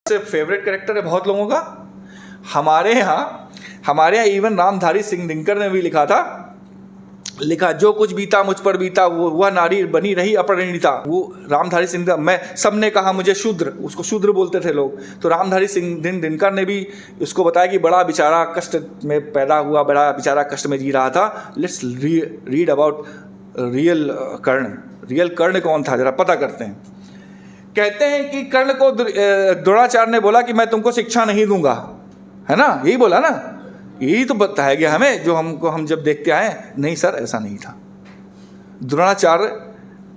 से favourite character है बहुत लोगों का। हमारे यहाँ इवन रामधारी सिंह दिनकर ने भी लिखा जो कुछ बीता मुझ पर बीता वो वह नारी बनी रही अपरिणीता। वो रामधारी सिंह मैं सबने कहा मुझे शूद्र, उसको शूद्र बोलते थे लोग, तो रामधारी सिंह दिनकर ने भी उसको बताया कि बड़ा बेचारा कष्ट में पैदा हुआ, बड़ा बेचारा कष्ट में जी रहा था। Let's read about real Karna. Real Karna कौन था जरा पता करते हैं। कहते हैं कि कर्ण को द्रोणाचार्य ने बोला कि मैं तुमको शिक्षा नहीं दूंगा, है ना, यही बोला ना, यही तो बताया गया हमें जो हम जब देखते आए। नहीं सर, ऐसा नहीं था। द्रोणाचार्य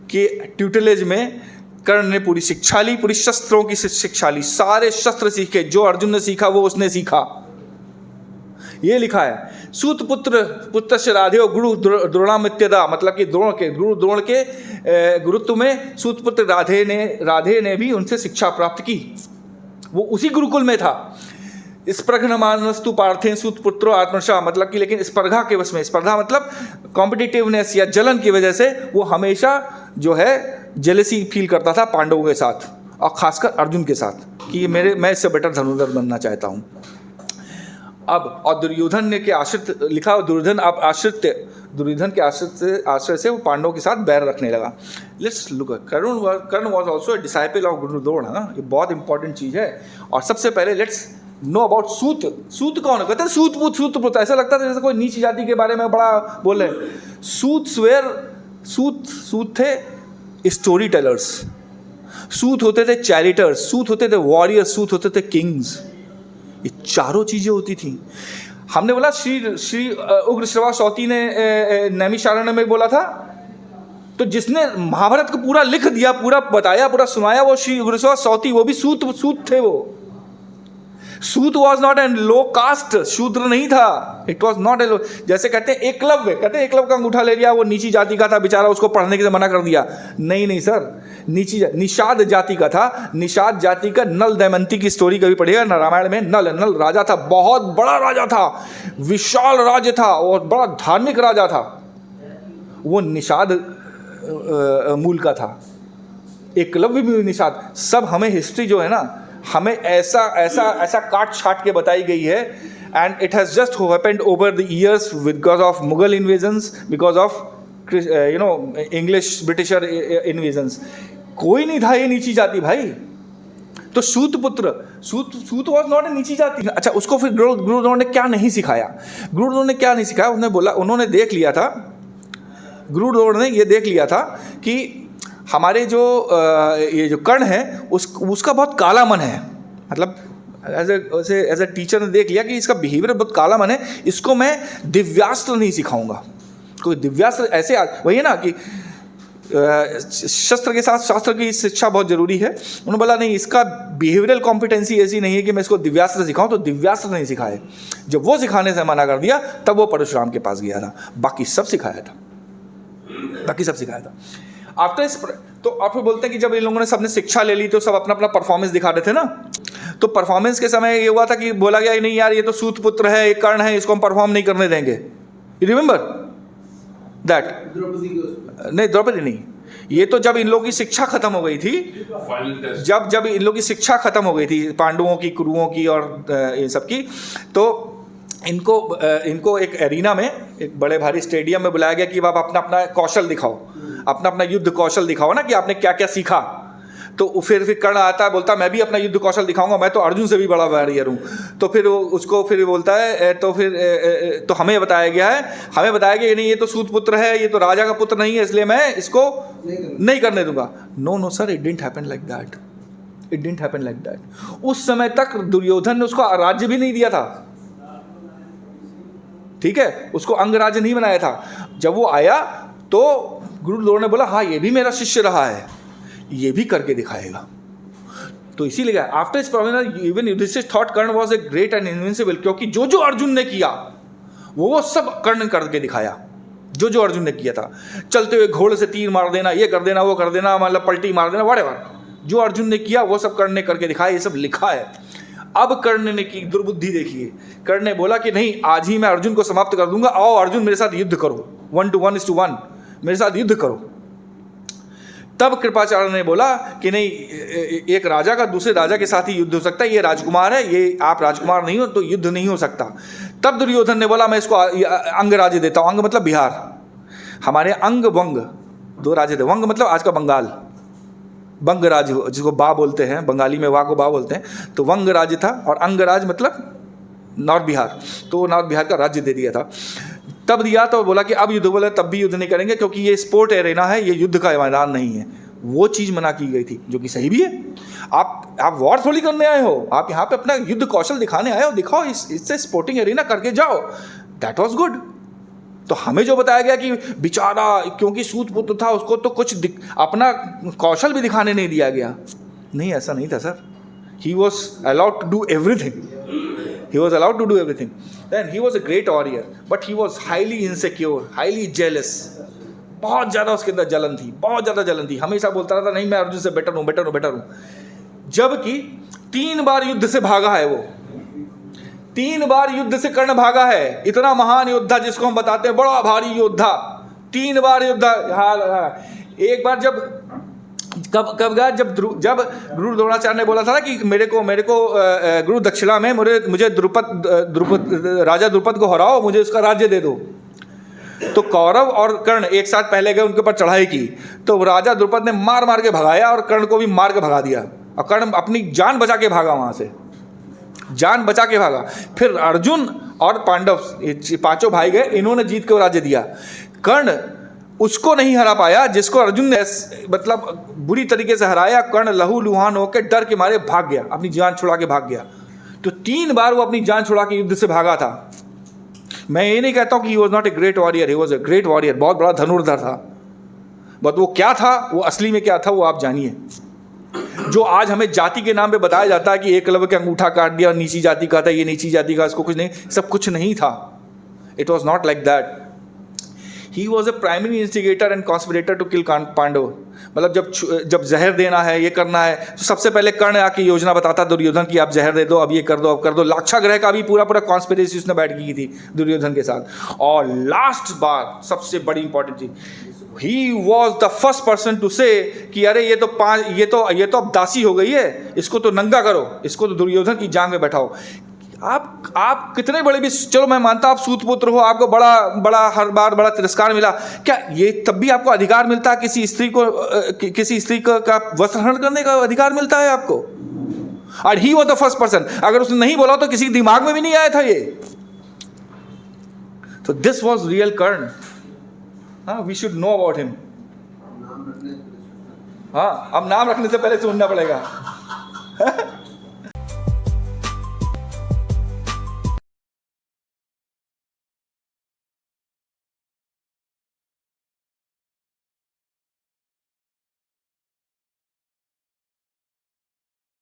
के ट्यूटलेज में कर्ण ने पूरी शिक्षा ली, पूरी शस्त्रों की शिक्षा ली, सारे शस्त्र सीखे, जो अर्जुन ने सीखा वो उसने सीखा। ये लिखा है सूत पुत्र से राधे गुरु द्रोणामित्यदा, मतलब कि गुरु द्रोण के गुरुत्व में सूत पुत्र राधे ने भी उनसे शिक्षा प्राप्त की। वो उसी गुरुकुल में था। स्पर्घमानस्तु पार्थेन सूत पुत्रो आत्मशा, मतलब कि लेकिन स्पर्धा के वश में, स्पर्धा मतलब कॉम्पिटिटिवनेस या जलन की वजह से वो हमेशा जो है जेलसी फील करता था पांडवों के साथ और खासकर अर्जुन के साथ कि मैं इससे बेटर धनुर्धर बनना चाहता हूँ। अब और दुर्योधन ने के आश्रित लिखा, दुर्योधन के आश्रय से वो पांडवों के साथ बैर रखने लगा। Let's look, Karna was also a disciple of Guru Drona, है ना, ये बहुत इंपॉर्टेंट चीज़ है। और सबसे पहले लेट्स नो अबाउट सूत। सूत कौन है? कहते हैं सूत, ऐसा लगता था जैसे कोई नीची जाति के बारे में बड़ा बोल रहे हैं। सूत थे स्टोरी टेलर्स, सूत होते थे चैरिटर्स, सूत होते थे वॉरियर्स, सूत होते थे किंग्स। ये चारों चीजें होती थी। हमने बोला श्री उग्रश्रवा सौती ने नैमिषारण्य में बोला था, तो जिसने महाभारत को पूरा लिख दिया, पूरा बताया, पूरा सुनाया, वो श्री उग्रश्रवा सौती, वो भी सूत थे। वो सूत was not an low caste, शूद्र नहीं था। It was not a low, जैसे कहते हैं एकलव्य का अंगूठा ले लिया, वो नीची जाति का था बेचारा, उसको पढ़ने के लिए मना कर दिया। नहीं सर, निषाद जाति का था। निषाद जाति का नल दमयंती की स्टोरी कभी पढ़िएगा ना, रामायण में। नल राजा था, बहुत बड़ा राजा था, विशाल राज्य था और बड़ा धार्मिक राजा था। वो निषाद मूल का था, एकलव्य भी निषाद। सब हमें हिस्ट्री जो है ना, हमें ऐसा काट छाट के बताई गई है। And it has just happened over the years because of Mughal invasions, because of English britisher invasions. कोई नहीं था ये नीची जाति भाई। तो सूत वॉज नॉट ए नीची जाति। अच्छा, उसको फिर गुरु द्रोण ने क्या नहीं सिखाया? उन्होंने देख लिया था, गुरु द्रोण ने ये देख लिया था कि हमारे ये जो कर्ण है उसका बहुत काला मन है। मतलब एज ए टीचर ने देख लिया कि इसका बिहेवियर बहुत काला मन है, इसको मैं दिव्यास्त्र नहीं सिखाऊंगा। कोई दिव्यास्त्र ऐसे वही है ना कि शस्त्र के साथ शास्त्र की शिक्षा बहुत जरूरी है। उन्होंने बोला नहीं, इसका बिहेवियरल कॉम्पिटेंसी ऐसी नहीं है कि मैं इसको दिव्यास्त्र सिखाऊं, तो दिव्यास्त्र नहीं सिखाए। जब वो सिखाने से मना कर दिया तब वो परशुराम के पास गया था, बाकी सब सिखाया था। आफ्टर इस तो आप बोलते हैं कि जब इन लोगों ने सबने शिक्षा ले ली तो सब अपना परफॉर्मेंस दिखा रहे थे ना। तो परफॉर्मेंस के समय ये हुआ था कि बोला गया नहीं यार, ये तो सूत पुत्र है, ये कर्ण है, इसको हम परफॉर्म नहीं करने देंगे। You remember that? नहीं, द्रौपदी नहीं, ये तो जब इन लोगों की शिक्षा खत्म हो गई थी, जब इन लोगों की शिक्षा खत्म हो गई थी, पांडवों की, कुरुओं की और इन सब की, तो इनको एक एरिना में, एक बड़े भारी स्टेडियम में बुलाया गया कि आप अपना कौशल दिखाओ, अपना युद्ध कौशल दिखाओ ना, कि आपने क्या क्या सीखा। तो फिर कर्ण आता है, बोलता है मैं भी अपना युद्ध कौशल दिखाऊंगा, मैं तो अर्जुन से भी बड़ा वॉरियर हूँ। तो फिर उसको फिर बोलता है तो हमें बताया गया नहीं, ये तो सूत पुत्र है, ये तो राजा का पुत्र नहीं है, इसलिए मैं इसको नहीं करने दूंगा। No sir, it didn't happen like that. उस समय तक दुर्योधन ने उसको राज्य भी नहीं दिया था, ठीक है, उसको अंगराज नहीं बनाया था। जब वो आया तो गुरु द्रोण ने बोला हाँ, ये भी मेरा शिष्य रहा है, ये भी करके दिखाएगा। तो इसीलिए आफ्टर इस problem even Yudhishthira thought Karna was a great and invincible, क्योंकि जो अर्जुन ने किया वो सब कर्ण करके दिखाया। जो अर्जुन ने किया था, चलते हुए घोड़े से तीर मार देना, ये कर देना, वो कर देना, मतलब पलटी मार देना, व्हाटएवर, जो अर्जुन ने किया वो सब कर्ण ने करके दिखाया। ये सब लिखा है। अब कर्ण ने की दुर्बुद्धि देखिए। कर्ण ने बोला कि नहीं, आज ही मैं अर्जुन को समाप्त कर दूंगा, आओ अर्जुन मेरे साथ युद्ध करो, 1 to 1 मेरे साथ युद्ध करो। तब कृपाचार्य ने बोला कि नहीं, एक राजा का दूसरे राजा के साथ ही युद्ध हो सकता है, ये राजकुमार है, ये आप राजकुमार नहीं हो तो युद्ध नहीं हो सकता। तब दुर्योधन ने बोला मैं इसको अंग राज्य देता हूँ। अंग मतलब बिहार, हमारे अंग वंग दो राज्य थे। वंग मतलब आज का बंगाल, बंग राज्य जिसको बा बोलते हैं, बंगाली में वा को बा बोलते हैं, तो वंग राज्य था, और अंग राज्य मतलब नॉर्थ बिहार, तो नॉर्थ बिहार का राज्य दे दिया था। तब दिया तो बोला कि अब युद्ध, बोला तब भी युद्ध नहीं करेंगे क्योंकि ये स्पोर्ट एरेना है, ये युद्ध का मैदान नहीं है। वो चीज़ मना की गई थी, जो कि सही भी है। आप वॉर थोड़ी करने आए हो, आप यहाँ पे अपना युद्ध कौशल दिखाने आए हो, दिखाओ, इससे स्पोर्टिंग एरेना करके जाओ, दैट वाज गुड। तो हमें जो बताया गया कि बेचारा क्योंकि सूत पुत्र था उसको तो कुछ अपना कौशल भी दिखाने नहीं दिया गया, नहीं, ऐसा नहीं था sir. He was allowed to do everything, he was allowed to do everything. Then he was a great warrior, but he was highly insecure, highly jealous. बहुत ज़्यादा उसके अंदर जलन थी, बहुत ज़्यादा जलन थी। हमेशा बोलता रहता नहीं मैं अर्जुन से बेटर हूँ, बेटर हूँ, बेटर हूँ। जबकि 3 बार युद्ध से भागा है वो, 3 बार युद्ध से कर्ण भागा है। इतना महान योद्धा जिसको हम बताते हैं बड़ा भारी योद्धा, 3 बार युद्ध। एक बार जब कब गया, जब गुरु द्रोणाचार्य ने बोला था ना कि मेरे को गुरु दक्षिणा में मुझे राजा द्रुपद को हराओ, मुझे उसका राज्य दे दो। तो कौरव और कर्ण एक साथ पहले गए, उनके ऊपर चढ़ाई की, तो राजा द्रुपद ने मार मार के भगाया और कर्ण को भी मार के भगा दिया, और कर्ण अपनी जान बचा के भागा, वहाँ से जान बचा के भागा। फिर अर्जुन और पांडव, 5 भाई गए, इन्होंने जीत के राज्य दिया। कर्ण उसको नहीं हरा पाया जिसको अर्जुन ने मतलब बुरी तरीके से हराया। कर्ण लहू लुहान होकर डर के मारे भाग गया, अपनी जान छुड़ा के भाग गया। तो 3 बार वो अपनी जान छुड़ा के युद्ध से भागा था। मैं ये नहीं कहता हूँ कि he was not a great warrior, he was a great warrior, बहुत बड़ा धनुर्धर था। बट वो क्या था, वो असली में क्या था, वो आप जानिए। जो आज हमें जाति के नाम पे बताया जाता है कि एकलव्य के अंगूठा काट दिया और नीची जाति का था, ये नीची जाति का, इसको कुछ नहीं, सब कुछ नहीं था। It was not like that. He was a primary instigator and conspirator to kill Pandava. मतलब जब जहर देना है, ये करना है, तो सबसे पहले कर्ण आके योजना बताता दुर्योधन की आप जहर दे दो, अब ये कर दो, अब कर दो। लाक्षागृह का भी पूरा कॉन्स्पिरेसी उसने बैठ की थी दुर्योधन के साथ। और लास्ट बात सबसे बड़ी इंपॉर्टेंट चीज, he was the first person to say कि अरे ये तो अब दासी हो गई है, इसको तो नंगा करो, इसको तो दुर्योधन की जांग में बैठाओ। आप कितने बड़े भी, चलो मैं मानता आप सूत पुत्र हो, आपको बड़ा हर बार बड़ा तिरस्कार मिला, क्या ये तब भी आपको अधिकार मिलता है किसी स्त्री का वस्त्रहरण करने का अधिकार मिलता है आपको? और ही वॉज द फर्स्ट पर्सन। अगर उसने नहीं बोला तो किसी दिमाग में भी नहीं आया था ये। तो दिस वॉज रियल कर्ण। हाँ, we should know about him. हाँ, अब नाम रखने से पहले सुनना पड़ेगा।